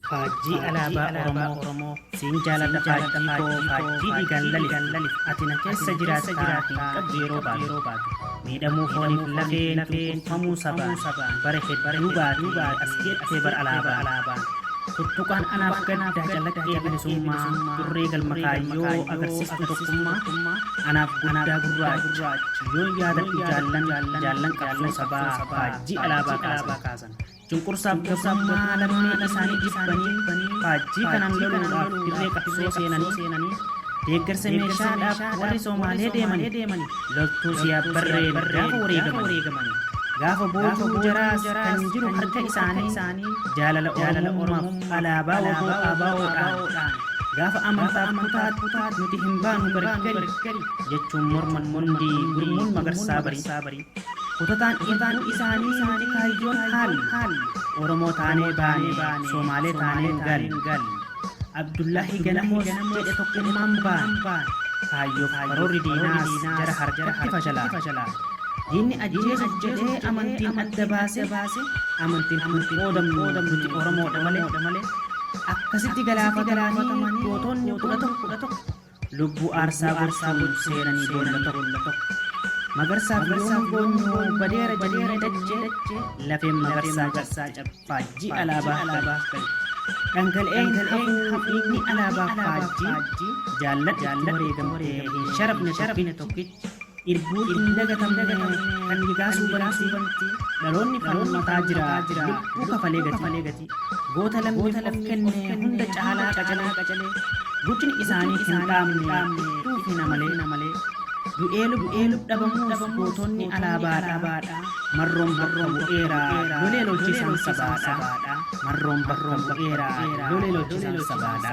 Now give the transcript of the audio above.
Faajjii alaabaa Oromoo siin jaalladha faajjii koo faajjii dhiigaan lali ati na keessa jiraattaa hin qabdu yeroo baatu miidhamuu fooniif lafeen tuffamuu sabaa bara hedduu baatu as geettee bara alaabaa tuttuqaan anaaf gaddaa jalaqqee bilisummaa durree galma kaayyoo agarsiistu tokkummaa anaaf guddaa gurraacha yoo yaadadhu jaallan qabsoo sabaa faajjii alaabaa kaasan cunqursaaf gabrummaa lammii isaanii dhibbanii faajjii kanaan loluudhaaf dirree qabsoo seenanii deeggarsa meeshaadhaaf warri Somaalee deemanii loltuu siyaabbarreen gaafa wareegamanii gaafa boojuu jaraas kan jiru harka isaanii jaalala Oromummaaf alaabaa WBO'dhaan gaafa amantaaf kutaat nuti hin baanu gargari jechuun morman gurmuun magarsaa barii kutataan isaanii kaayyoon haal Oromoo taanee baane Somaalee taanee gal Abdullahi Ganamoos jedhe tokkummaan baan kaayyoof karoorri diinaas jara harkatti fashalaa diinni ajjeesuuf jedhee amantiin adda baase amantiin qoodamnu nuti Oromoodha malee akkasitti galaafatamanii gootonni kudha tokko lubbuu aarsaa gochuun seenanii boolla tokko magarsaaf goonyoo badeera dachee lafeen magarsaa faajjii alaabaa dhangala'een hafuunni alaabaa faajjii jaalladha wareegamtee hin sharafne tokkichi irbuu hin dagatamne kan gigaasuu bantii dhaloonni falmataa jira lubbuu kafalee gati goota lammiif of kenne hunda caalaa qacalee guddin isaanii hin dhaamne tuufina malee du'ee lubbuuf dhabamuuf gootonni alaabaadha marroon bu'eeraa lolee lolchisan sabaadha marroon bu'eeraa lolee lolchisan sabaadha.